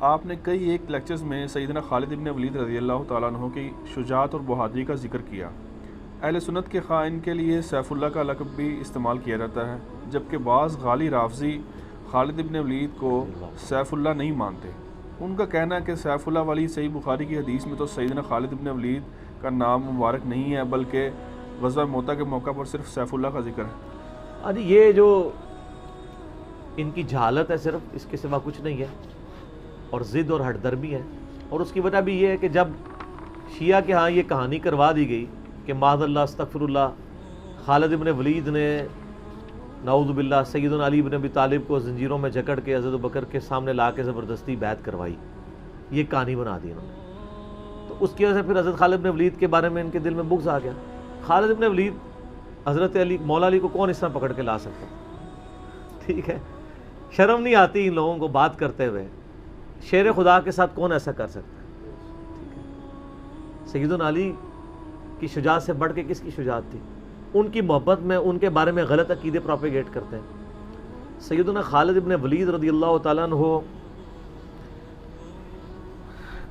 آپ نے کئی ایک لیکچرز میں سیدنا خالد ابن ولید رضی اللہ تعالیٰ عنہ کی شجاعت اور بہادری کا ذکر کیا۔ اہل سنت کے خائن کے لیے سیف اللہ کا لقب بھی استعمال کیا جاتا ہے، جبکہ بعض غالی رافضی خالد ابن ولید کو سیف اللہ نہیں مانتے۔ ان کا کہنا ہے کہ سیف اللہ والی صحیح بخاری کی حدیث میں تو سیدنا خالد ابن ولید کا نام مبارک نہیں ہے، بلکہ غزوہ موتا کے موقع پر صرف سیف اللہ کا ذکر ہے۔ یہ جو ان کی جہالت ہے صرف، اس کے سوا کچھ نہیں ہے، اور ضد اور ہٹ درمی ہے۔ اور اس کی وجہ بھی یہ ہے کہ جب شیعہ کے ہاں یہ کہانی کروا دی گئی کہ معاذ اللہ استغفر اللہ، خالد ابن ولید نے نعوذ باللہ سیدنا علی ابن ابی طالب کو زنجیروں میں جکڑ کے حضرت بکر کے سامنے لا کے زبردستی بیعت کروائی، یہ کہانی بنا دی انہوں نے، تو اس کی وجہ سے پھر حضرت خالد ابن ولید کے بارے میں ان کے دل میں بغض آ گیا۔ خالد ابن ولید حضرت علی مولا علی کو کون اس طرح پکڑ کے لا سکتا؟ ٹھیک ہے، شرم نہیں آتی ان لوگوں کو بات کرتے ہوئے؟ شیر خدا کے ساتھ کون ایسا کر سکتا ہے؟ ٹھیک ہے، سیدنا علی کی شجاعت سے بڑھ کے کس کی شجاعت تھی؟ ان کی محبت میں ان کے بارے میں غلط عقیدے پروپیگیٹ کرتے ہیں۔ سیدنا خالد ابن ولید رضی اللہ تعالیٰ عنہ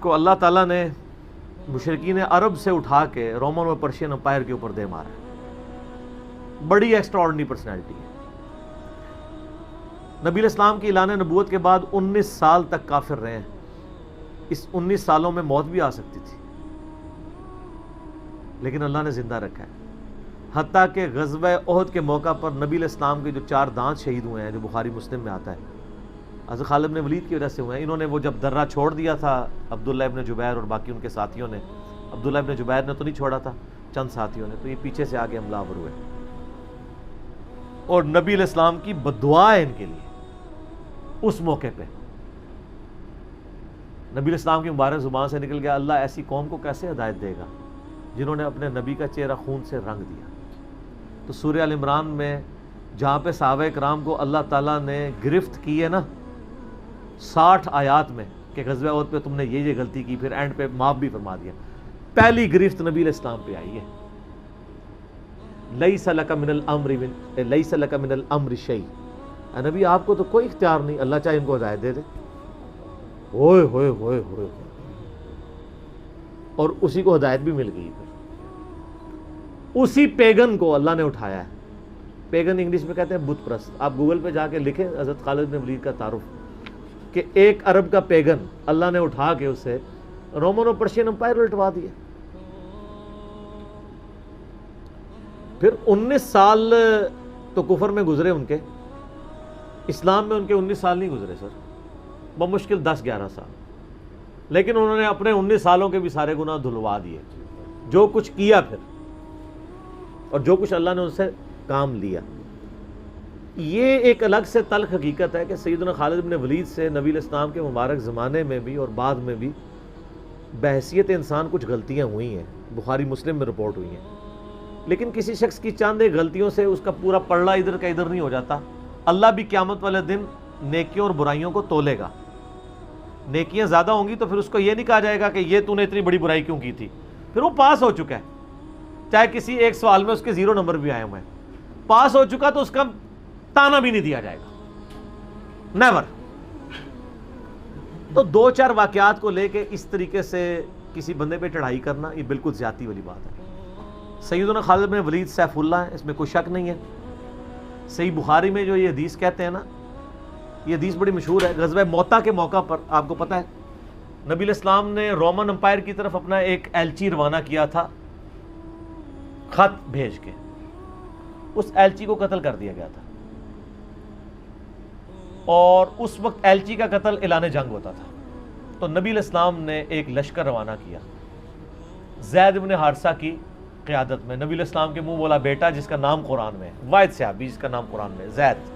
کو اللہ تعالیٰ نے مشرکین عرب سے اٹھا کے رومن اور پرشین امپائر کے اوپر دے مارا، بڑی ایکسٹرا آرڈنری پرسنالٹی ہے۔ نبی الاسلام کی اعلان نبوت کے بعد 19 سال تک کافر رہے ہیں، اس 19 سالوں میں موت بھی آ سکتی تھی، لیکن اللہ نے زندہ رکھا ہے۔ حتیٰ کہ غزوہ احد کے موقع پر نبی الاسلام کے جو 4 دانت شہید ہوئے ہیں، جو بخاری مسلم میں آتا ہے، حضرت خالد بن ولید کی وجہ سے ہوئے ہیں۔ انہوں نے وہ جب درہ چھوڑ دیا تھا عبداللہ ابن جبیر اور باقی ان کے ساتھیوں نے، عبداللہ ابن جبیر نے تو نہیں چھوڑا تھا، چند ساتھیوں نے، تو یہ پیچھے سے آگے حملہ آور ہوئے، اور نبی الاسلام کی بددعا ہے ان کے لیے۔ اس موقع پہ نبی الاسلام کی مبارک زبان سے نکل گیا، اللہ ایسی قوم کو کیسے ہدایت دے گا جنہوں نے اپنے نبی کا چہرہ خون سے رنگ دیا۔ تو سورہ ال عمران میں جہاں پہ صحابہ کرام کو اللہ تعالیٰ نے گرفت کی ہے نا 60 آیات میں کہ غزوہ احد پہ تم نے یہ غلطی کی، پھر اینڈ پہ معاف بھی فرما دیا، پہلی گرفت نبی علیہ السلام پہ آئی ہے، لیس لک من الامر شیء، اے نبی آپ کو تو کوئی اختیار نہیں، اللہ چاہے ان کو ہدایت دے دے۔ ہوئے ہوئے ہوئے ہوئے، اور اسی کو ہدایت بھی مل گئی۔ پھر اسی پیگن کو اللہ نے اٹھایا ہے، پیگن انگلش میں کہتے ہیں بت پرست۔ آپ گوگل پہ جا کے لکھیں حضرت خالد بن ولید کا تعارف، کہ ایک عرب کا پیگن اللہ نے اٹھا کے اسے رومن اور پرشین امپائر الٹوا دیا۔ پھر 19 سال تو کفر میں گزرے ان کے، اسلام میں ان کے 19 سال نہیں گزرے سر، بمشکل 10-11 سال، لیکن انہوں نے اپنے 19 سالوں کے بھی سارے گناہ دھلوا دیے، جو کچھ کیا پھر، اور جو کچھ اللہ نے ان سے کام لیا۔ یہ ایک الگ سے تلخ حقیقت ہے کہ سیدنا خالد بن ولید سے نبی الاسلام کے مبارک زمانے میں بھی اور بعد میں بھی بحیثیت انسان کچھ غلطیاں ہوئی ہیں، بخاری مسلم میں رپورٹ ہوئی ہیں، لیکن کسی شخص کی چند ایک غلطیوں سے اس کا پورا پلڑا ادھر کا ادھر نہیں ہو جاتا۔ اللہ بھی قیامت والے دن نیکیوں اور برائیوں کو تولے گا، نیکیاں زیادہ ہوں گی تو پھر اس کو یہ نہیں کہا جائے گا کہ یہ تو نے اتنی بڑی برائی کیوں کی تھی، پھر وہ پاس ہو چکا ہے، چاہے کسی ایک سوال میں اس کے 0 نمبر بھی آئے ہوئے ہیں، پاس ہو چکا تو اس کا تانا بھی نہیں دیا جائے گا، نیور۔ تو 2-4 واقعات کو لے کے اس طریقے سے کسی بندے پہ چڑھائی کرنا یہ بالکل زیادتی والی بات ہے۔ سیدنا خالد بن ولید سیف اللہ ہے، اس میں کوئی شک نہیں ہے۔ صحیح بخاری میں جو یہ حدیث کہتے ہیں نا، یہ حدیث بڑی مشہور ہے۔ غزوہ موتا کے موقع پر آپ کو پتہ ہے نبی علیہ السلام نے رومن امپائر کی طرف اپنا ایک ایلچی روانہ کیا تھا، خط بھیج کے، اس ایلچی کو قتل کر دیا گیا تھا، اور اس وقت ایلچی کا قتل اعلان جنگ ہوتا تھا، تو نبی علیہ السلام نے ایک لشکر روانہ کیا زید بن حارثہ کی قیادت میں، نبی علیہ السلام کے منہ بولا بیٹا جس کا نام قرآن میں ہے، واحد صحابی جس کا نام قرآن میں ہے، زید۔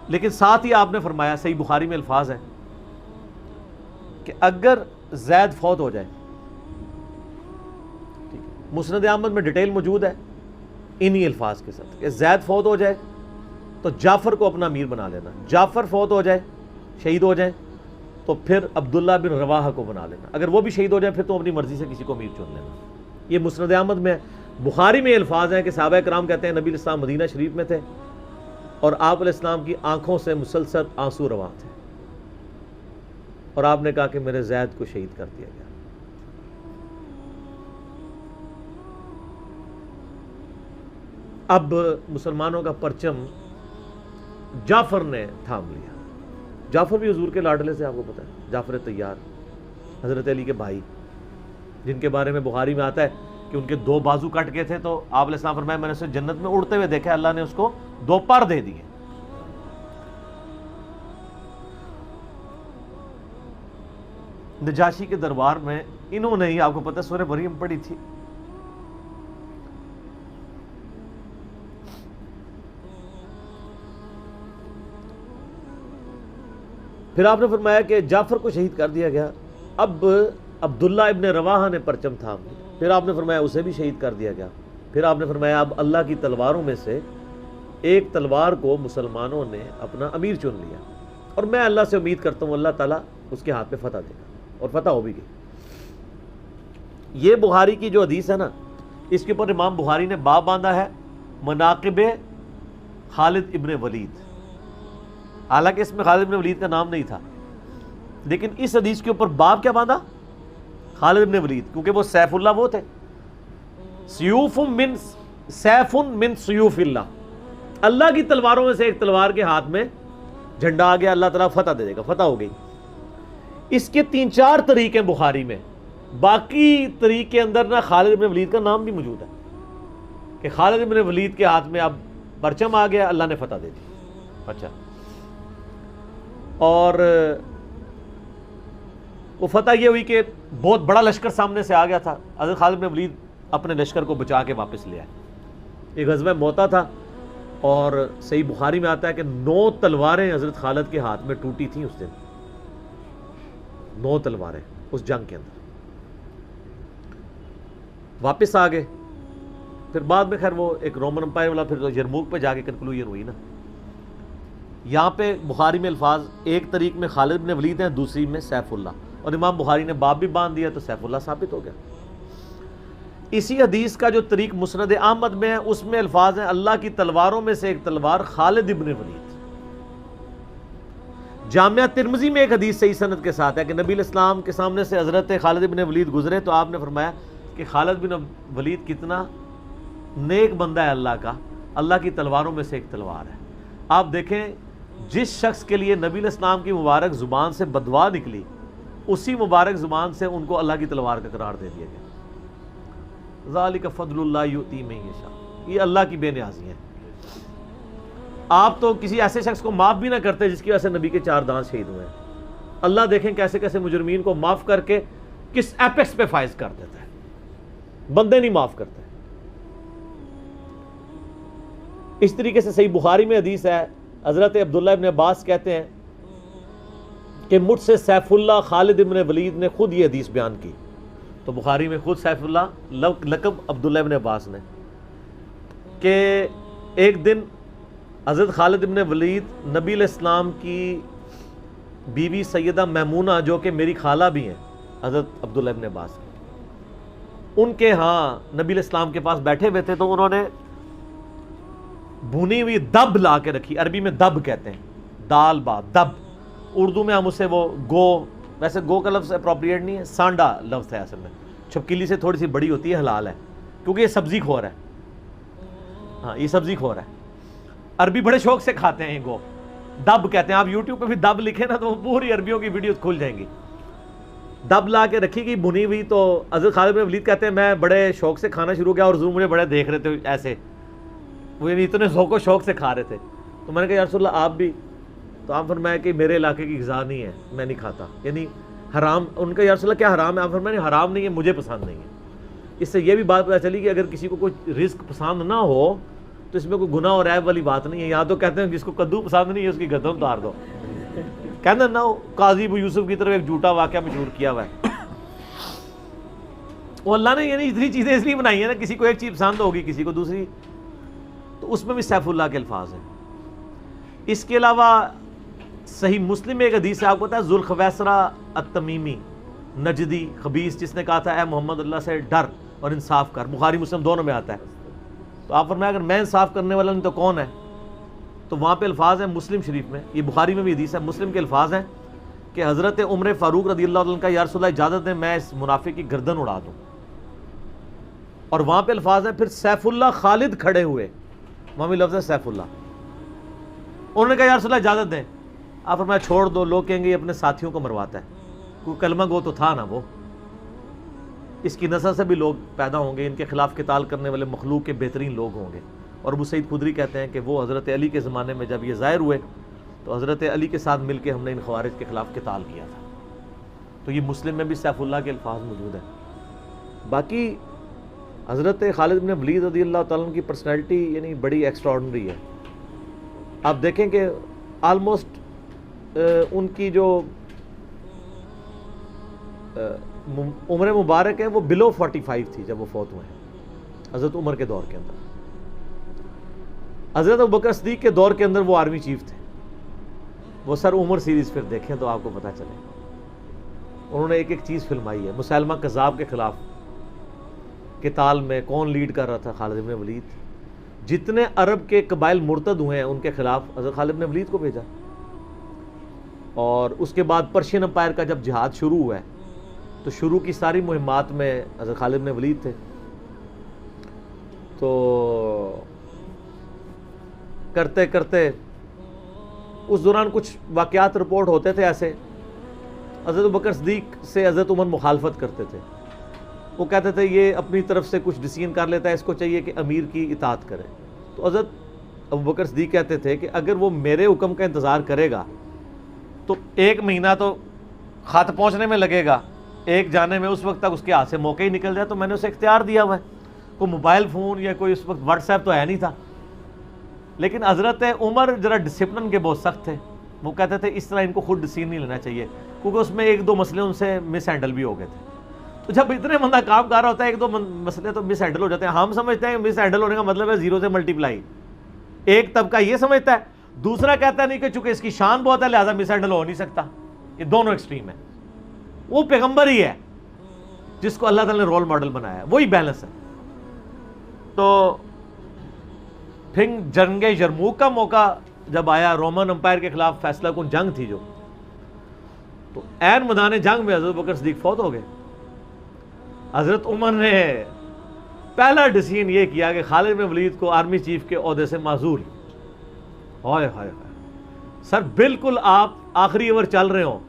لیکن ساتھ ہی آپ نے فرمایا، صحیح بخاری میں الفاظ ہیں کہ اگر زید فوت ہو جائے، مسند احمد میں ڈیٹیل موجود ہے انہی الفاظ کے ساتھ، کہ زید فوت ہو جائے تو جعفر کو اپنا امیر بنا لینا، جعفر فوت ہو جائے، شہید ہو جائے تو پھر عبداللہ بن رواحہ کو بنا لینا، اگر وہ بھی شہید ہو جائے پھر تو اپنی مرضی سے کسی کو امیر چن لینا۔ یہ مسند احمد میں، بخاری میں الفاظ ہیں کہ صحابہ کرام کہتے ہیں نبی علیہ السلام مدینہ شریف میں تھے، اور آپ علیہ السلام کی آنکھوں سے مسلسل آنسو رواں تھے، اور آپ نے کہا کہ میرے زید کو شہید کر دیا گیا۔ اب مسلمانوں کا پرچم جعفر نے تھام لیا۔ جعفر بھی حضور کے لاڈلے سے، آپ کو پتہ ہے، جعفر طیار، حضرت علی کے بھائی، جن کے بارے میں بخاری میں آتا ہے کہ ان کے 2 بازو کٹ گئے تھے، تو آپ علیہ السلام فرمایا میں نے اسے جنت میں اڑتے ہوئے دیکھا، اللہ نے اس کو 2 پر دے دیے۔ نجاشی کے دربار میں انہوں نے ہی، آپ کو پتہ ہے، سورہ مریم پڑھی تھی۔ پھر آپ نے فرمایا کہ جعفر کو شہید کر دیا گیا۔ اب عبداللہ ابن رواحہ نے پرچم تھام لیا، پھر آپ نے فرمایا اسے بھی شہید کر دیا گیا۔ پھر آپ نے فرمایا اب اللہ کی تلواروں میں سے ایک تلوار کو مسلمانوں نے اپنا امیر چن لیا، اور میں اللہ سے امید کرتا ہوں اللہ تعالیٰ اس کے ہاتھ میں فتح دے گا، اور فتح ہو بھی گئی۔ یہ بخاری کی جو حدیث ہے نا، اس کے اوپر امام بخاری نے باب باندھا ہے مناقب خالد ابن ولید۔ حالانکہ اس میں خالد ابن ولید کا نام نہیں تھا، لیکن اس حدیث کے اوپر باب کیا باندھا؟ خالد ابن ولید، کیونکہ وہ سیف اللہ وہ تھے، سیف من سیوف اللہ، اللہ کی تلواروں میں سے ایک تلوار کے ہاتھ میں جھنڈا آ گیا، اللہ تعالیٰ فتح دے دے گا، فتح ہو گئی۔ اس کے 3-4 طریقے بخاری میں، باقی طریق کے اندر نا خالد ابن ولید کا نام بھی موجود ہے کہ خالد ابن ولید کے ہاتھ میں اب پرچم آ گیا، اللہ نے فتح دے دی۔ اچھا، اور وہ فتح یہ ہوئی کہ بہت بڑا لشکر سامنے سے آ گیا تھا، حضرت خالد بن ولید اپنے لشکر کو بچا کے واپس لے آئے۔ ایک غزوہ موتا تھا، اور صحیح بخاری میں آتا ہے کہ 9 تلواریں حضرت خالد کے ہاتھ میں ٹوٹی تھیں اس دن، 9 تلواریں اس جنگ کے اندر۔ واپس آ گئے، پھر بعد میں خیر وہ ایک رومن امپائر والا پھر یرموک پہ جا کے کنکلوژن ہوئی نا۔ یہاں پہ بخاری میں الفاظ ایک طریق میں خالد بن ولید ہیں، دوسری میں سیف اللہ، اور امام بخاری نے باب بھی باندھ دیا تو سیف اللہ ثابت ہو گیا۔ اسی حدیث کا جو طریق مسند احمد میں ہے، اس میں الفاظ ہیں اللہ کی تلواروں میں سے ایک تلوار خالد ابن ولید۔ جامعہ ترمذی میں ایک حدیث صحیح سند کے ساتھ ہے کہ نبی علیہ السلام کے سامنے سے حضرت خالد ابن ولید گزرے تو آپ نے فرمایا کہ خالد بن ولید کتنا نیک بندہ ہے اللہ کا، اللہ کی تلواروں میں سے ایک تلوار ہے۔ آپ دیکھیں جس شخص کے لیے نبی علیہ السلام کی مبارک زبان سے بددعا نکلی، اسی مبارک زبان سے ان کو اللہ کی تلوار کا قرار دے دیا گیا۔ ذالک فضل اللہ یؤتی من یشاء، یہ اللہ کی بے نیازی ہے۔ آپ تو کسی ایسے شخص کو معاف بھی نہ کرتے جس کی وجہ سے نبی کے 4 دانت شہید ہوئے ہیں۔ اللہ دیکھیں کیسے کیسے مجرمین کو معاف کر کے کس ایپیکس پہ فائز کر دیتا ہے، بندے نہیں معاف کرتے۔ اس طریقے سے صحیح بخاری میں حدیث ہے، حضرت عبداللہ ابن عباس کہتے ہیں کہ مجھ سے سیف اللہ خالد ابن ولید نے خود یہ حدیث بیان کی، تو بخاری میں خود سیف اللہ لقب عبداللہ ابن عباس نے، کہ ایک دن حضرت خالد ابن ولید نبی علیہ السلام کی بیوی سیدہ میمونہ جو کہ میری خالہ بھی ہیں حضرت عبداللہ ابن عباس کی، ان کے ہاں نبی علیہ السلام کے پاس بیٹھے ہوئے تھے، تو انہوں نے بھونی ہوئی دب لا کے رکھی، عربی میں دب کہتے ہیں، دال با دب، اردو میں ہم اسے وہ گو، ویسے گو کا لفظ اپروپریٹ نہیں ہے، سانڈا لفظ ہے اصل میں، چھپکلی سے تھوڑی سی بڑی ہوتی ہے، حلال ہے کیونکہ یہ سبزی خور ہے، ہاں یہ سبزی خور ہے، عربی بڑے شوق سے کھاتے ہیں گو، دب کہتے ہیں۔ آپ یوٹیوب پہ بھی دب لکھیں نا تو پوری عربیوں کی ویڈیوز کھل جائیں گی۔ دب لا کے رکھی گئی بھنی ہوئی، تو حضرت خالد بن ولید کہتے ہیں میں بڑے شوق سے کھانا شروع کیا، اور حضور مجھے بڑے دیکھ رہے تھے ایسے، وہ یعنی اتنے ذوق و شوق سے کھا رہے تھے، تو میں نے کہا یا رسول اللہ آپ بھی، تو آپ فرمایا کہ میرے علاقے کی غذا نہیں ہے، میں نہیں کھاتا، یعنی حرام۔ ان کا یا رسول اللہ کیا حرام ہے؟ آپ فرمایا حرام نہیں ہے، مجھے پسند نہیں ہے۔ اس سے یہ بھی بات پتہ چلی کہ اگر کسی کو کوئی رزق پسند نہ ہو تو اس میں کوئی گناہ اور عیب والی بات نہیں ہے۔ یہاں تو کہتے ہیں جس کو کدو پسند نہیں ہے اس کی گردن اتار دو، کہتے ہیں نا قاضی ابو یوسف کی طرف ایک جھوٹا واقعہ مشہور کیا ہوا ہے، وہ اللہ نے یعنی اتنی چیزیں اس لیے بنائی ہیں نا، کسی کو ایک چیز پسند ہوگی کسی کو دوسری، تو اس میں بھی سیف اللہ کے الفاظ ہیں۔ اس کے علاوہ صحیح مسلم میں ایک حدیث ہے، آپ کو پتا ہے ذوالخویسرہ التمیمی نجدی خبیث جس نے کہا تھا اے محمد اللہ سے ڈر اور انصاف کر، بخاری مسلم دونوں میں آتا ہے، تو آپ فرمایا اگر میں انصاف کرنے والا نہیں تو کون ہے؟ تو وہاں پہ الفاظ ہیں مسلم شریف میں، یہ بخاری میں بھی حدیث ہے، مسلم کے الفاظ ہیں کہ حضرت عمر فاروق رضی اللہ عنہ کا یا رسول اللہ اجازت دیں میں اس منافق کی گردن اڑا دوں، اور وہاں پہ الفاظ ہیں پھر سیف اللہ خالد کھڑے ہوئے، وہاں بھی لفظ ہے سیف اللہ، انہوں نے کہا یا رسول اللہ اجازت دیں، آپ فرمایا چھوڑ دو، لوگ کہیں گے یہ اپنے ساتھیوں کو مرواتا ہے، کوئی کلمہ گو تو تھا نا وہ، اس کی نسل سے بھی لوگ پیدا ہوں گے، ان کے خلاف قتال کرنے والے مخلوق کے بہترین لوگ ہوں گے۔ اور ابو سعید خدری کہتے ہیں کہ وہ حضرت علی کے زمانے میں جب یہ ظاہر ہوئے تو حضرت علی کے ساتھ مل کے ہم نے ان خوارج کے خلاف قتال کیا تھا۔ تو یہ مسلم میں بھی سیف اللہ کے الفاظ موجود ہیں۔ باقی حضرت خالد بن ولید رضی اللہ تعالیٰ عنہ کی پرسنالٹی یعنی بڑی ایکسٹراڈنری ہے۔ آپ دیکھیں کہ آلموسٹ ان کی جو عمر مبارک ہے وہ بلو 45 تھی جب وہ فوت ہوئے ہیں، حضرت عمر کے دور کے اندر۔ حضرت ابوبکر صدیق کے دور کے اندر وہ آرمی چیف تھے۔ وہ سر عمر سیریز پھر دیکھیں تو آپ کو پتہ چلے، انہوں نے ایک ایک چیز فلمائی ہے۔ مسلمہ کذاب کے خلاف قتال میں کون لیڈ کر رہا تھا؟ خالد بن ولید۔ جتنے عرب کے قبائل مرتد ہوئے ہیں ان کے خلاف حضرت خالد بن ولید کو بھیجا، اور اس کے بعد پرشین امپائر کا جب جہاد شروع ہوا ہے تو شروع کی ساری مہمات میں حضرت خالد بن ولید تھے۔ تو کرتے کرتے اس دوران کچھ واقعات رپورٹ ہوتے تھے ایسے، حضرت ابوبکر صدیق سے حضرت عمر مخالفت کرتے تھے، وہ کہتے تھے یہ اپنی طرف سے کچھ ڈیسیژن کر لیتا ہے، اس کو چاہیے کہ امیر کی اطاعت کرے۔ تو حضرت ابوبکر صدیق کہتے تھے کہ اگر وہ میرے حکم کا انتظار کرے گا تو 1 مہینہ تو خط پہنچنے میں لگے گا، ایک جانے میں اس وقت تک اس کے ہاتھ سے موقع ہی نکل جائے۔ تو میں نے اسے اختیار دیا ہوا ہے، کوئی موبائل فون یا کوئی اس وقت واٹس ایپ تو ہے نہیں تھا، لیکن حضرت عمر ذرا ڈسپلن کے بہت سخت تھے۔ وہ کہتے تھے اس طرح ان کو خود ڈیسیژن نہیں لینا چاہیے، کیونکہ اس میں 1-2 مسئلے ان سے مس ہینڈل بھی ہو گئے تھے۔ تو جب اتنے بندہ کام کر رہا ہوتا ہے 1-2 مسئلے تو مس ہینڈل ہو جاتے ہیں۔ ہم سمجھتے ہیں کہ مس ہینڈل ہونے کا مطلب ہے 0 سے ملٹیپلائی، ایک طبقہ یہ سمجھتا ہے، دوسرا کہتا نہیں کہ چونکہ اس کی شان بہت ہے لہذا مس ہینڈل ہو نہیں سکتا۔ یہ دونوں ایکسٹریم ہیں۔ وہ پیغمبر ہی ہے جس کو اللہ تعالیٰ نے رول ماڈل بنایا ہے، وہی بیلنس ہے۔ تو پھر جنگ یرموک کا موقع جب آیا، رومن امپائر کے خلاف فیصلہ کن جنگ تھی جو، تو عین میدان جنگ میں حضرت ابوبکر صدیق فوت ہو گئے۔ حضرت عمر نے پہلا ڈیسیژن یہ کیا کہ خالد بن ولید کو آرمی چیف کے عہدے سے معزول۔ ہائے ہائے ہائے سر، بالکل آپ آخری اوور چل رہے ہوں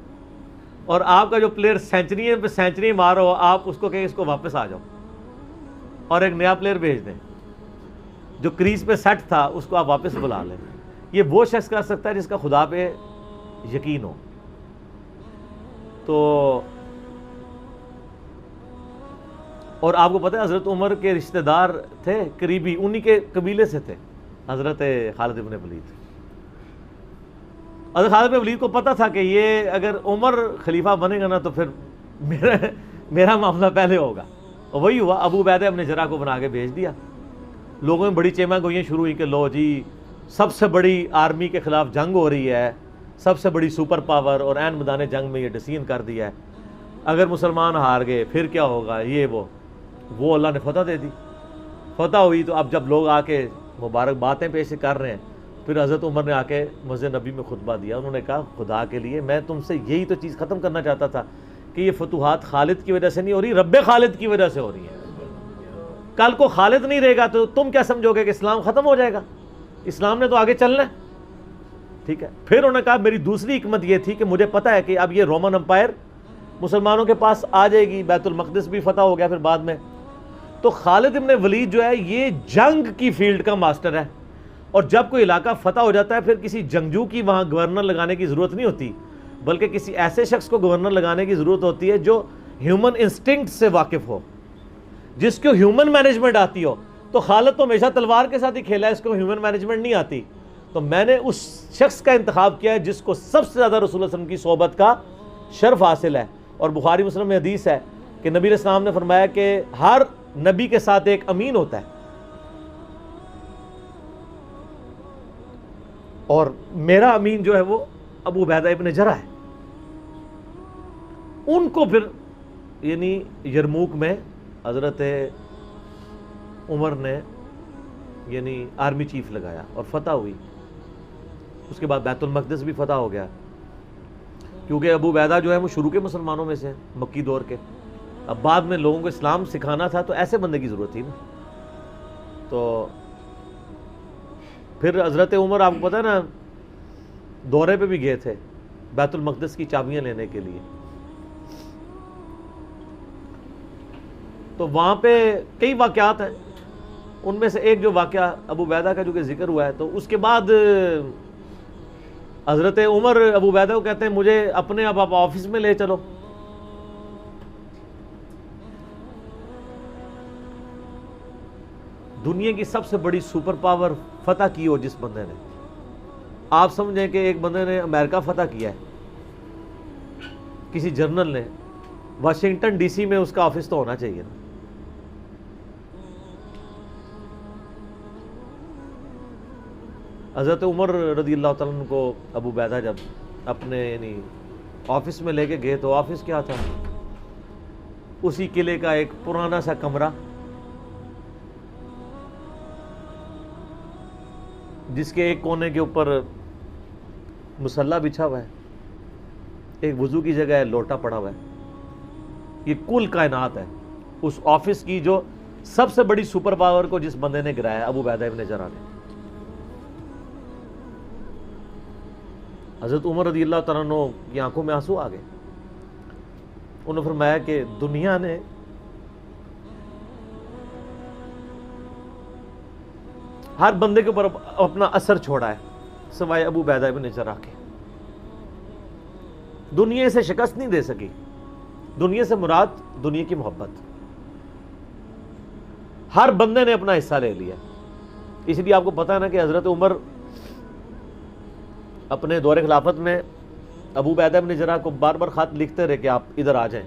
اور آپ کا جو پلیئر سینچری پہ سینچری مار رہا ہو، آپ اس کو کہیں اس کو واپس آ جاؤ اور ایک نیا پلیئر بھیج دیں، جو کریز پہ سیٹ تھا اس کو آپ واپس بلا لیں۔ یہ وہ شخص کر سکتا ہے جس کا خدا پہ یقین ہو۔ تو اور آپ کو پتہ ہے حضرت عمر کے رشتہ دار تھے قریبی، انہی کے قبیلے سے تھے حضرت خالد بن ولید۔ حضرت خالد بن ولید کو پتہ تھا کہ یہ اگر عمر خلیفہ بنے گا نا تو پھر میرا معاملہ پہلے ہوگا، اور وہی ہوا۔ ابو عبیدہ ابن جراح کو بنا کے بھیج دیا۔ لوگوں میں بڑی چیمہ گوئیاں شروع ہوئی کہ لو جی سب سے بڑی آرمی کے خلاف جنگ ہو رہی ہے، سب سے بڑی سپر پاور، اور عین میدان جنگ میں یہ ڈیسیژن کر دیا ہے، اگر مسلمان ہار گئے پھر کیا ہوگا، یہ وہ اللہ نے فتح دے دی۔ فتح ہوئی تو اب جب لوگ آ کے مبارک باتیں پیش کر رہے ہیں، پھر حضرت عمر نے آ کے مسجد نبی میں خطبہ دیا۔ انہوں نے کہا خدا کے لیے میں تم سے یہی تو چیز ختم کرنا چاہتا تھا کہ یہ فتوحات خالد کی وجہ سے نہیں ہو رہی، رب خالد کی وجہ سے ہو رہی ہے۔ کل کو خالد نہیں رہے گا تو تم کیا سمجھو گے کہ اسلام ختم ہو جائے گا؟ اسلام نے تو آگے چلنا ہے، ٹھیک ہے۔ پھر انہوں نے کہا میری دوسری حکمت یہ تھی کہ مجھے پتہ ہے کہ اب یہ رومن امپائر مسلمانوں کے پاس آ جائے گی، بیت المقدس بھی فتح ہو گیا پھر بعد میں، تو خالد بن ولید جو ہے یہ جنگ کی فیلڈ کا ماسٹر ہے، اور جب کوئی علاقہ فتح ہو جاتا ہے پھر کسی جنگجو کی وہاں گورنر لگانے کی ضرورت نہیں ہوتی، بلکہ کسی ایسے شخص کو گورنر لگانے کی ضرورت ہوتی ہے جو ہیومن انسٹنکٹ سے واقف ہو، جس کو ہیومن مینجمنٹ آتی ہو۔ تو خالد تو ہمیشہ تلوار کے ساتھ ہی کھیلا ہے، اس کو ہیومن مینجمنٹ نہیں آتی، تو میں نے اس شخص کا انتخاب کیا ہے جس کو سب سے زیادہ رسول اللہ صلی اللہ علیہ وسلم کی صحبت کا شرف حاصل ہے۔ اور بخاری مسلم میں حدیث ہے کہ نبی علیہ السلام نے فرمایا کہ ہر نبی کے ساتھ ایک امین ہوتا ہے، اور میرا امین جو ہے وہ ابو عبیدہ ابن جراح ہے۔ ان کو پھر یعنی یرموک میں حضرت عمر نے یعنی آرمی چیف لگایا اور فتح ہوئی۔ اس کے بعد بیت المقدس بھی فتح ہو گیا، کیونکہ ابو عبیدہ جو ہے وہ شروع کے مسلمانوں میں سے ہیں، مکی دور کے. اب بعد میں لوگوں کو اسلام سکھانا تھا تو ایسے بندے کی ضرورت تھی نا. تو پھر حضرت عمر آپ کو پتہ ہے نا دورے پہ بھی گئے تھے بیت المقدس کی چابیاں لینے کے لیے. تو وہاں پہ کئی واقعات ہیں، ان میں سے ایک جو واقعہ ابو عبیدہ کا جو کہ ذکر ہوا ہے، تو اس کے بعد حضرت عمر ابو عبیدہ کو کہتے ہیں مجھے اپنے اب آپ آفس میں لے چلو. دنیا کی سب سے بڑی سپر پاور فتح کی ہو جس بندے نے، آپ سمجھیں کہ ایک بندے نے امریکہ فتح کیا ہے، کسی جنرل نے، واشنگٹن ڈی سی میں اس کا آفس تو ہونا چاہیے نا. حضرت عمر رضی اللہ تعالیٰ عنہ کو ابو عبیدہ جب اپنے یعنی آفس میں لے کے گئے تو آفس کیا تھا؟ اسی قلعے کا ایک پرانا سا کمرہ جس کے ایک کونے کے اوپر مصلی بچھا ہوا ہے، ایک وضو کی جگہ ہے، لوٹا پڑا ہوا ہے. یہ کل کائنات ہے اس آفس کی جو سب سے بڑی سپر پاور کو جس بندے نے گرایا، ابو عبیدہ ابن جراح نے. حضرت عمر رضی اللہ تعالیٰ عنہ کی آنکھوں میں آنسو آ گئے. انہوں نے فرمایا کہ دنیا نے ہر بندے کے اوپر اپنا اثر چھوڑا ہے سوائے ابو عبیدہ ابن جراح کے. دنیا اسے شکست نہیں دے سکی. دنیا سے مراد دنیا کی محبت. ہر بندے نے اپنا حصہ لے لیا. اس لیے آپ کو پتا ہے نا کہ حضرت عمر اپنے دور خلافت میں ابو عبیدہ ابن جراح کو بار بار خط لکھتے رہے کہ آپ ادھر آ جائیں،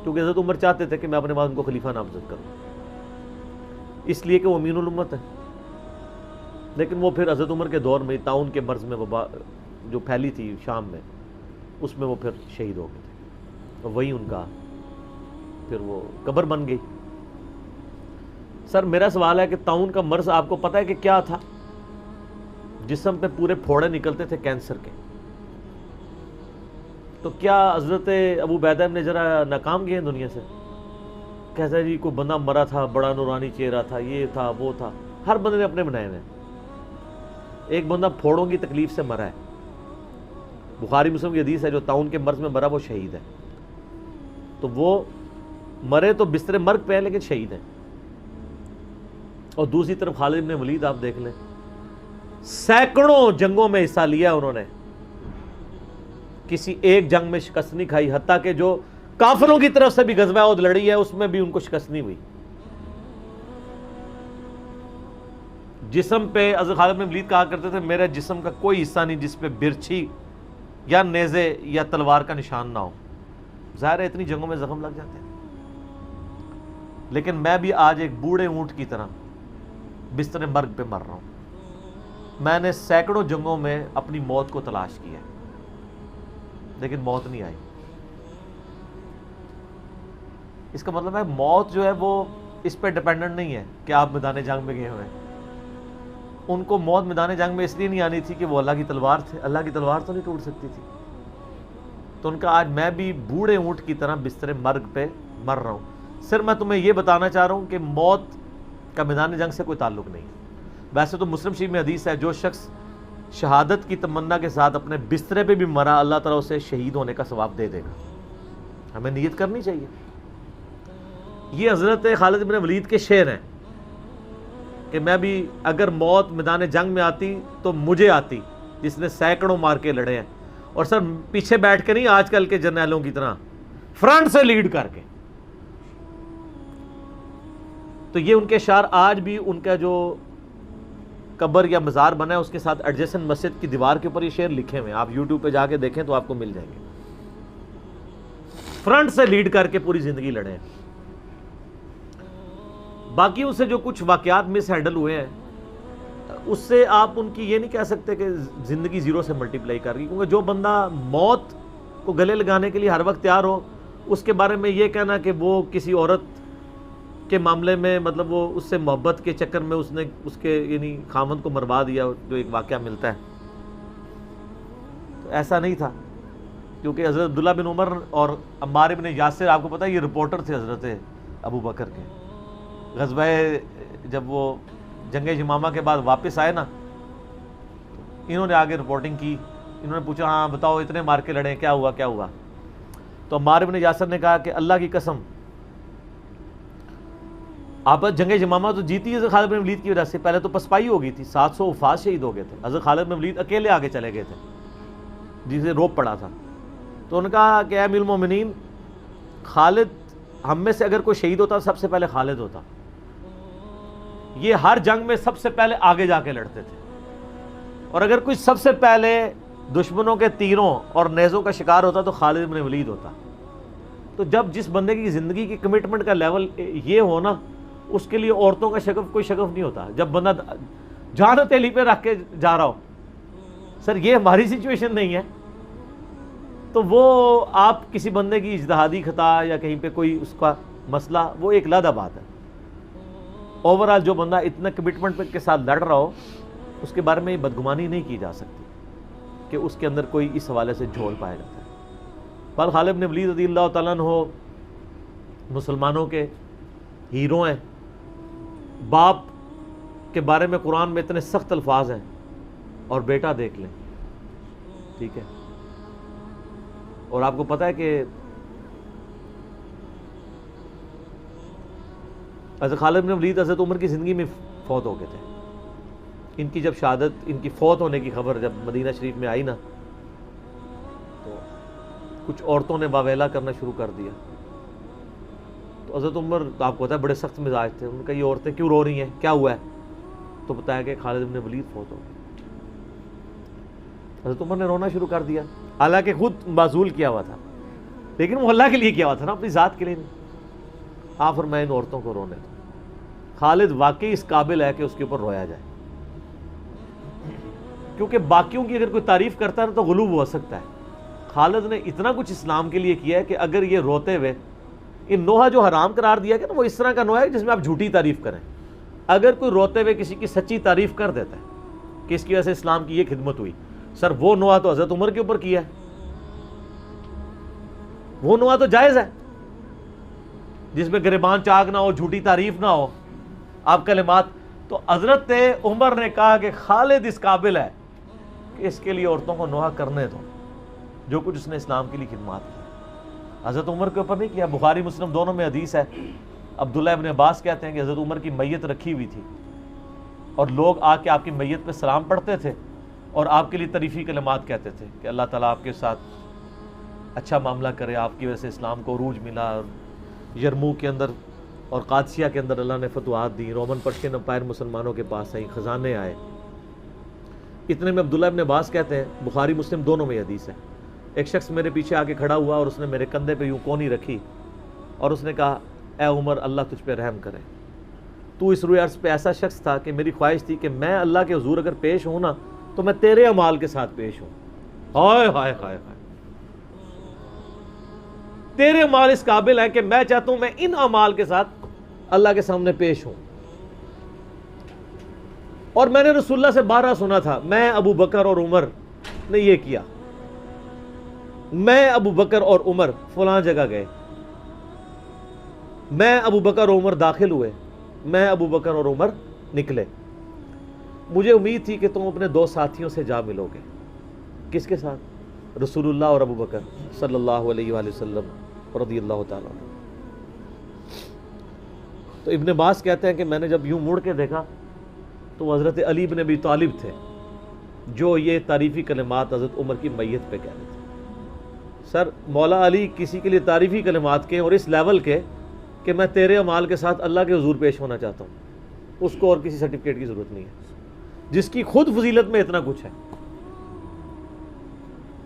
کیونکہ حضرت عمر چاہتے تھے کہ میں اپنے بعد ان کو خلیفہ نامزد کروں، اس لیے کہ وہ امین الامت ہے. لیکن وہ پھر حضرت عمر کے دور میں طاعون کے مرض میں وبا جو پھیلی تھی شام میں، اس میں وہ پھر شہید ہو گئے تھے، اور وہی ان کا پھر وہ قبر بن گئی. سر میرا سوال ہے کہ طاعون کا مرض آپ کو پتہ ہے کہ کیا تھا؟ جسم پہ پورے پھوڑے نکلتے تھے کینسر کے. تو کیا حضرت ابو عبیدہ ابن جراح ناکام گئے ہیں دنیا سے؟ کہتا ہے جی کوئی بندہ مرا تھا، بڑا نورانی چہرہ تھا، یہ تھا وہ تھا. ہر بندے نے اپنے بنائے ہیں. ایک بندہ پھوڑوں کی تکلیف سے مرا ہے، بخاری مسلم کی حدیث ہے، جو طاعون کے مرض میں مرا وہ شہید ہے. تو وہ مرے تو بستر مرگ پہ ہے لیکن شہید ہے. اور دوسری طرف خالد بن ولید آپ دیکھ لیں، سینکڑوں جنگوں میں حصہ لیا انہوں نے، کسی ایک جنگ میں شکست نہیں کھائی، حتیٰ کہ جو کافروں کی طرف سے بھی غزوہ احد لڑی ہے اس میں بھی ان کو شکست نہیں ہوئی. جسم پہ حضرت خالد بن ولید کہا کرتے تھے میرے جسم کا کوئی حصہ نہیں جس پہ برچھی یا نیزے یا تلوار کا نشان نہ ہو. ظاہر ہے اتنی جنگوں میں زخم لگ جاتے ہیں، لیکن میں بھی آج ایک بوڑھے اونٹ کی طرح بستر مرگ پہ مر رہا ہوں. میں نے سینکڑوں جنگوں میں اپنی موت کو تلاش کیا لیکن موت نہیں آئی. اس کا مطلب ہے موت جو ہے وہ اس پہ ڈیپینڈنٹ نہیں ہے کہ آپ میدان جنگ میں گئے ہوئے ہیں. ان کو موت میدان جنگ میں اس لیے نہیں آنی تھی کہ وہ اللہ کی تلوار تھے، اللہ کی تلوار تو نہیں ٹوٹ سکتی تھی. تو ان کا آج میں بھی بوڑھے اونٹ کی طرح بستر مرگ پہ مر رہا ہوں. صرف میں تمہیں یہ بتانا چاہ رہا ہوں کہ موت کا میدان جنگ سے کوئی تعلق نہیں. ویسے تو مسلم شریف میں حدیث ہے جو شخص شہادت کی تمنا کے ساتھ اپنے بسترے پہ بھی مرا اللہ تعالیٰ اسے شہید ہونے کا ثواب دے دے گا. ہمیں نیت کرنی چاہیے. یہ حضرت خالد بن ولید کے شعر ہیں کہ میں بھی اگر موت میدان جنگ میں آتی تو مجھے آتی جس نے سینکڑوں مار کے لڑے ہیں، اور سر پیچھے بیٹھ کے نہیں آج کل کے جرنیلوں کی طرح، فرنٹ سے لیڈ کر کے. تو یہ ان کے اشعار آج بھی ان کا جو قبر یا مزار بنا ہے اس کے ساتھ ایڈجسنٹ مسجد کی دیوار کے اوپر یہ شعر لکھے ہوئے ہیں. آپ یوٹیوب پہ جا کے دیکھیں تو آپ کو مل جائیں گے. فرنٹ سے لیڈ کر کے پوری زندگی لڑے ہیں. باقی ان سے جو کچھ واقعات مس ہینڈل ہوئے ہیں اس سے آپ ان کی یہ نہیں کہہ سکتے کہ زندگی زیرو سے ملٹیپلائی کر گئی، کیونکہ جو بندہ موت کو گلے لگانے کے لیے ہر وقت تیار ہو، اس کے بارے میں یہ کہنا کہ وہ کسی عورت کے معاملے میں مطلب وہ اس سے محبت کے چکر میں اس نے اس کے یعنی خامند کو مروا دیا، جو ایک واقعہ ملتا ہے ایسا نہیں تھا، کیونکہ حضرت عبداللہ بن عمر اور عمار بن یاسر آپ کو پتہ ہے یہ رپورٹر تھے حضرت ابو بکر کے. غزوہ جب وہ جنگ یمامہ کے بعد واپس آئے نا، انہوں نے آگے رپورٹنگ کی، انہوں نے پوچھا ہاں بتاؤ اتنے مار کے لڑے کیا ہوا کیا ہوا. تو عمار بن یاسر نے کہا کہ اللہ کی قسم آپ جنگ یمامہ تو جیتی حضرت خالد بن ولید کی وجہ سے، پہلے تو پسپائی ہو گئی تھی، 700 وفات شہید ہو گئے تھے، حضرت خالد بن ولید اکیلے آگے چلے گئے تھے جسے روپ پڑا تھا. تو انہوں نے کہا کہ اے امیر المومنین، خالد ہم میں سے اگر کوئی شہید ہوتا سب سے پہلے خالد ہوتا. یہ ہر جنگ میں سب سے پہلے آگے جا کے لڑتے تھے، اور اگر کوئی سب سے پہلے دشمنوں کے تیروں اور نیزوں کا شکار ہوتا تو خالد بن ولید ہوتا. تو جب جس بندے کی زندگی کی کمٹمنٹ کا لیول یہ ہو نا، اس کے لیے عورتوں کا شگف کوئی شگف نہیں ہوتا. جب بندہ جان ہتھیلی پہ رکھ کے جا رہا ہو، سر یہ ہماری سچویشن نہیں ہے. تو وہ آپ کسی بندے کی اجتہادی خطا یا کہیں پہ کوئی اس کا مسئلہ، وہ ایک علیحدہ بات ہے. اوورآل جو بندہ اتنا کمٹمنٹ کے ساتھ لڑ رہا ہو، اس کے بارے میں یہ بدگمانی نہیں کی جا سکتی کہ اس کے اندر کوئی اس حوالے سے جھول پایا جاتا ہے. پر خالد بن ولید رضی اللہ تعالیٰ عنہ مسلمانوں کے ہیرو ہیں. باپ کے بارے میں قرآن میں اتنے سخت الفاظ ہیں، اور بیٹا دیکھ لیں، ٹھیک ہے. اور آپ کو پتہ ہے کہ حضرت خالد بن ولید حضرت عمر کی زندگی میں فوت ہو گئے تھے. ان کی جب شہادت، ان کی فوت ہونے کی خبر جب مدینہ شریف میں آئی نا، تو کچھ عورتوں نے واویلا کرنا شروع کر دیا. تو حضرت عمر تو آپ کو پتہ ہے بڑے سخت مزاج تھے. ان کا یہ عورتیں کیوں رو رہی ہیں، کیا ہوا ہے؟ تو بتایا کہ خالد بن ولید فوت ہو گئے. حضرت عمر نے رونا شروع کر دیا، حالانکہ خود معزول کیا ہوا تھا، لیکن وہ اللہ کے لیے کیا ہوا تھا نا، اپنی ذات کے لیے نہیں. آپ فرمائیں ان عورتوں کو رونے دو. خالد واقعی اس قابل ہے کہ اس کے اوپر رویا جائے، کیونکہ باقیوں کی اگر کوئی تعریف کرتا ہے تو غلوب ہو سکتا ہے. خالد نے اتنا کچھ اسلام کے لیے کیا ہے کہ اگر یہ روتے ہوئے ان نوحہ جو حرام قرار دیا گیا نا، وہ اس طرح کا نوحہ ہے جس میں آپ جھوٹی تعریف کریں. اگر کوئی روتے ہوئے کسی کی سچی تعریف کر دیتا ہے کہ اس کی وجہ سے اسلام کی یہ خدمت ہوئی، سر وہ نوحہ تو حضرت عمر کے اوپر کیا ہے، وہ نوحہ تو جائز ہے جس میں گریبان چاک نہ ہو، جھوٹی تعریف نہ ہو، آپ کلمات. تو حضرت عمر نے کہا کہ خالد اس قابل ہے کہ اس کے لیے عورتوں کو نوحہ کرنے دو، جو کچھ اس نے اسلام کے لیے خدمات کی. حضرت عمر کے اوپر نہیں کیا. بخاری مسلم دونوں میں حدیث ہے، عبداللہ ابن عباس کہتے ہیں کہ حضرت عمر کی میت رکھی ہوئی تھی، اور لوگ آ کے آپ کی میت پہ سلام پڑھتے تھے اور آپ کے لیے تعریفی کلمات کہتے تھے کہ اللہ تعالیٰ آپ کے ساتھ اچھا معاملہ کرے، آپ کی وجہ سے اسلام کو عروج ملا، اور یرموک کے اندر اور قادسیہ کے اندر اللہ نے فتوحات دی، رومن پرشین امپائر مسلمانوں کے پاس آئی، خزانے آئے. اتنے میں عبداللہ ابن عباس کہتے ہیں، بخاری مسلم دونوں میں حدیث ہے، ایک شخص میرے پیچھے آ کے کھڑا ہوا اور اس نے میرے کندھے پہ یوں کونی رکھی اور اس نے کہا اے عمر اللہ تجھ پہ رحم کرے، تو اس روئے عرض پہ ایسا شخص تھا کہ میری خواہش تھی کہ میں اللہ کے حضور اگر پیش ہوں نا تو میں تیرے اعمال کے ساتھ پیش ہوں. ہائے ہائے ہائے ہائے، تیرے اعمال اس قابل ہیں کہ میں چاہتا ہوں میں ان اعمال کے ساتھ اللہ کے سامنے پیش ہوں. اور میں نے رسول اللہ سے بارہا سنا تھا، میں ابو بکر اور عمر نے یہ کیا، میں ابو بکر اور عمر فلاں جگہ گئے، میں ابو بکر اور عمر داخل ہوئے، میں ابو بکر اور عمر نکلے. مجھے امید تھی کہ تم اپنے دو ساتھیوں سے جا ملو گے. کس کے ساتھ؟ رسول اللہ اور ابو بکر صلی اللہ علیہ وآلہ وسلم رضی اللہ تعالیٰ عنہ. تو ابن عباس کہتے ہیں کہ میں نے جب یوں مڑ کے دیکھا تو حضرت علی بن ابی طالب تھے جو یہ تعریفی کلمات حضرت عمر کی میت پہ کہہ رہے تھے. سر مولا علی کسی کے لیے تعریفی کلمات کے اور اس لیول کے کہ میں تیرے اعمال کے ساتھ اللہ کے حضور پیش ہونا چاہتا ہوں، اس کو اور کسی سرٹیفکیٹ کی ضرورت نہیں ہے، جس کی خود فضیلت میں اتنا کچھ ہے.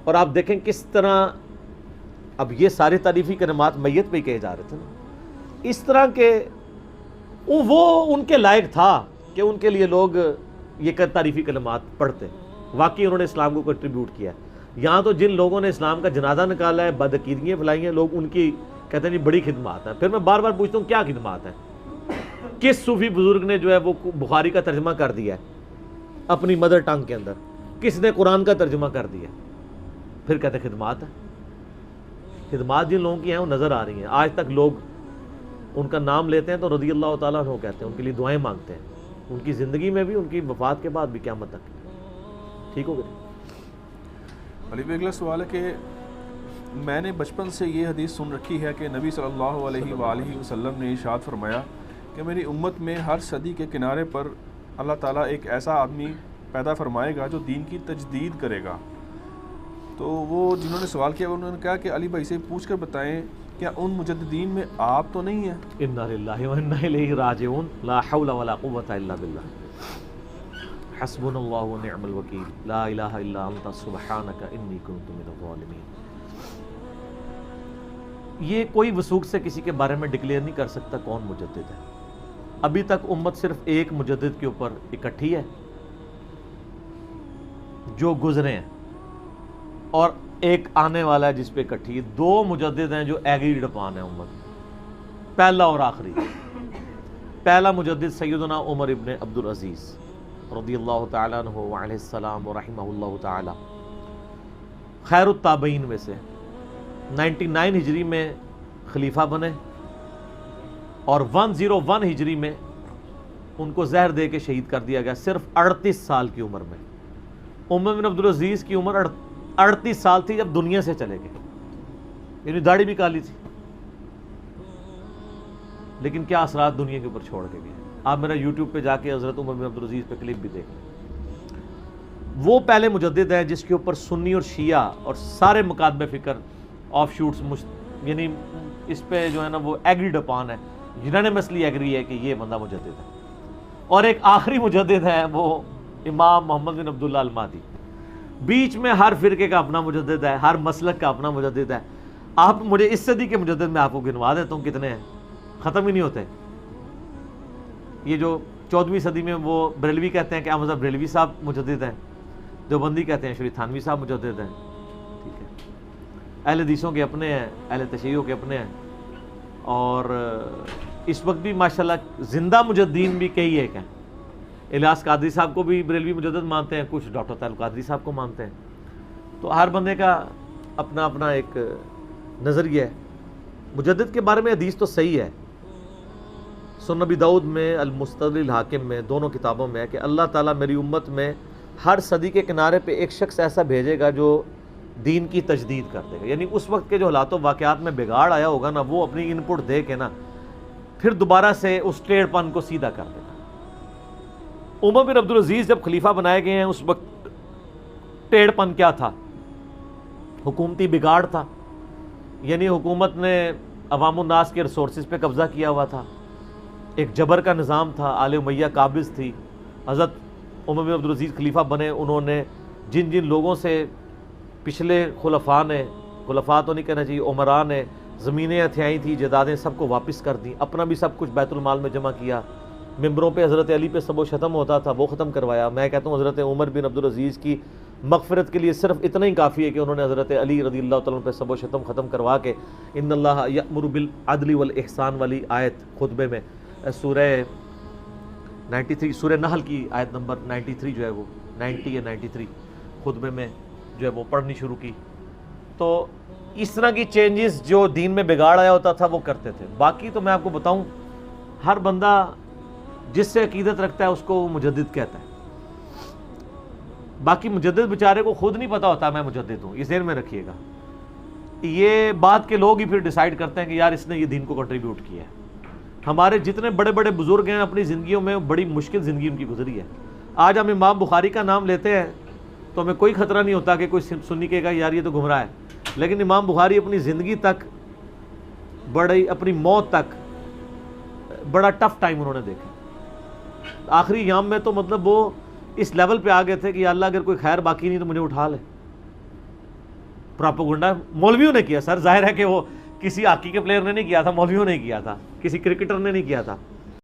اور آپ دیکھیں کس طرح اب یہ سارے تعریفی کلمات میت پہ ہی کہے جا رہے تھے نا، اس طرح کہ وہ ان کے لائق تھا کہ ان کے لیے لوگ یہ تعریفی کلمات پڑھتے. واقعی انہوں نے اسلام کو کنٹریبیوٹ کیا. یہاں تو جن لوگوں نے اسلام کا جنازہ نکالا ہے، بدعقیدگیاں پھیلائی ہیں، لوگ ان کی کہتے ہیں بڑی خدمات ہیں. پھر میں بار بار پوچھتا ہوں کیا خدمات ہیں؟ کس صوفی بزرگ نے جو ہے وہ بخاری کا ترجمہ کر دیا ہے اپنی مدر ٹنگ کے اندر؟ کس نے قرآن کا ترجمہ کر دیا؟ پھر کہتے ہیں خدمات ہے. خدمات جن لوگوں کی ہیں وہ نظر آ رہی ہیں. آج تک لوگ ان کا نام لیتے ہیں تو رضی اللہ تعالیٰ عنہ کہتے ہیں, ان کے لیے دعائیں مانگتے ہیں, ان کی زندگی میں بھی, ان کی وفات کے بعد بھی, قیامت تک. ٹھیک ہو گئی. علی بھائی اگلا سوال ہے کہ میں نے بچپن سے یہ حدیث سن رکھی ہے کہ نبی صلی اللہ علیہ وآلہ وسلم نے ارشاد فرمایا کہ میری امت میں ہر صدی کے کنارے پر اللہ تعالیٰ ایک ایسا آدمی پیدا فرمائے گا جو دین کی تجدید کرے گا. تو وہ جنہوں نے سوال کیا انہوں نے کہا کہ علی بھائی سے پوچھ کر بتائیں کیا ان مجددین میں آپ تو نہیں ہیں؟ انا للہ و انا الیہ راجعون. لا حول ولا قوۃ الا باللہ. حسبنا اللہ ونعم الوکیل. لا الہ الا انت سبحانک انی کنت من الظالمین. یہ کوئی وثوق سے کسی کے بارے میں ڈکلیئر نہیں کر سکتا کون مجدد ہے. ابھی تک امت صرف ایک مجدد کے اوپر اکٹھی ہے جو گزرے ہیں, اور ایک آنے والا ہے جس پہ اکٹھی ہے. دو مجدد ہیں جو ایگریڈ اپان ہیں امت, پہلا اور آخری. پہلا مجدد سیدنا عمر ابن عبدالعزیز رضی اللہ تعالیٰ عنہ وعلیہ السلام ورحمہ اللہ تعالی, خیر التابعین میں سے 99 ہجری میں خلیفہ بنے, اور 101 ہجری میں ان کو زہر دے کے شہید کر دیا گیا صرف 38 سال کی عمر میں. عمر بن عبدالعزیز کی عمر 38 سال تھی جب دنیا سے چلے گئے, یعنی داڑھی بھی کالی تھی, لیکن کیا اثرات دنیا کے اوپر چھوڑ کے گئے. آپ میرا یوٹیوب پہ جا کے حضرت عمر بن عبدالعزیز پہ کلپ بھی دیکھ لیں. وہ پہلے مجدد ہے جس کے اوپر سنی اور شیعہ اور سارے مکاتب فکر آف شوٹس یعنی اس پہ جو ہے نا وہ ایگریڈ اپان ہے, یونانیمسلی ایگری ہے کہ یہ بندہ مجدد ہے. اور ایک آخری مجدد ہے وہ امام محمد بن عبداللہ المہدی. بیچ میں ہر فرقے کا اپنا مجدد ہے, ہر مسلک کا اپنا مجدد ہے. آپ مجھے اس صدی کے مجدد میں آپ کو گنوا دیتا ہوں کتنے ہیں, ختم ہی نہیں ہوتے. یہ جو 14ویں صدی میں وہ بریلوی کہتے ہیں کہ احمد بریلوی صاحب مجدد ہیں, دیوبندی کہتے ہیں شری تھانوی صاحب مجدد ہیں. ٹھیک ہے, اہل حدیثوں کے اپنے ہیں, اہل تشیعوں کے اپنے ہیں, اور اس وقت بھی ماشاءاللہ زندہ مجددین بھی کئی ایک ہیں. الیاس قادری صاحب کو بھی بریلوی مجدد مانتے ہیں, کچھ ڈاکٹر طاہر القادری صاحب کو مانتے ہیں. تو ہر بندے کا اپنا اپنا ایک نظریہ ہے. مجدد کے بارے میں حدیث تو صحیح ہے, سنن نبی داؤد میں, المستدرک الحاکم میں, دونوں کتابوں میں ہے کہ اللہ تعالیٰ میری امت میں ہر صدی کے کنارے پہ ایک شخص ایسا بھیجے گا جو دین کی تجدید کر دے گا. یعنی اس وقت کے جو حالات و واقعات میں بگاڑ آیا ہوگا نا, وہ اپنی ان پٹ دے کے نا پھر دوبارہ سے اس ٹیڑھ پن کو سیدھا کر دے گا. عمر بن عبدالعزیز جب خلیفہ بنائے گئے ہیں اس وقت ٹیڑھ پن کیا تھا؟ حکومتی بگاڑ تھا. یعنی حکومت نے عوام الناس کے ریسورسز پہ قبضہ کیا ہوا تھا, ایک جبر کا نظام تھا, آل امیہ قابض تھی. حضرت عمر بن عبدالعزیز خلیفہ بنے, انہوں نے جن جن لوگوں سے پچھلے خلفاء نے, خلفاء تو نہیں کہنا چاہیے, عمراء نے زمینیں ہتھیائیں تھیں, جائیدادیں سب کو واپس کر دیں, اپنا بھی سب کچھ بیت المال میں جمع کیا. ممبروں پہ حضرت علی پہ سب و شتم ہوتا تھا, وہ ختم کروایا. میں کہتا ہوں حضرت عمر بن عبدالعزیز کی مغفرت کے لیے صرف اتنا ہی کافی ہے کہ انہوں نے حضرت علی رضی اللہ تعالیٰ عنہ پہ سب و شتم ختم کروا کے ان اللہ یأمر بالعدل والاحسان والی آیت خطبے میں سورہ 93 سورہ نحل کی آیت نمبر 93 جو ہے وہ 90 یا 93 خطبے میں جو ہے وہ پڑھنی شروع کی. تو اس طرح کی چینجز جو دین میں بگاڑ آیا ہوتا تھا وہ کرتے تھے. باقی تو میں آپ کو بتاؤں, ہر بندہ جس سے عقیدت رکھتا ہے اس کو وہ مجدد کہتا ہے. باقی مجدد بیچارے کو خود نہیں پتا ہوتا میں مجدد ہوں, یہ ذہن میں رکھیے گا. یہ بات کے لوگ ہی پھر ڈیسائیڈ کرتے ہیں کہ یار اس نے یہ دین کو کنٹریبیوٹ کیا ہے. ہمارے جتنے بڑے بڑے بزرگ ہیں اپنی زندگیوں میں بڑی مشکل زندگی ان کی گزری ہے. آج ہم امام بخاری کا نام لیتے ہیں تو ہمیں کوئی خطرہ نہیں ہوتا کہ کوئی سنی کہے گا یار یہ تو گمراہ ہے. لیکن امام بخاری اپنی زندگی تک بڑی, اپنی موت تک بڑا ٹف ٹائم انہوں نے دیکھا. آخری ایام میں تو مطلب وہ اس لیول پہ آ گئے تھے کہ یا اللہ اگر کوئی خیر باقی نہیں تو مجھے اٹھا لے. پراپوگنڈا مولویوں نے کیا سر, ظاہر ہے کہ وہ کسی ہاکی کے پلیئر نے نہیں کیا تھا, مولویوں نے کیا تھا, کسی کرکٹر نے نہیں کیا تھا.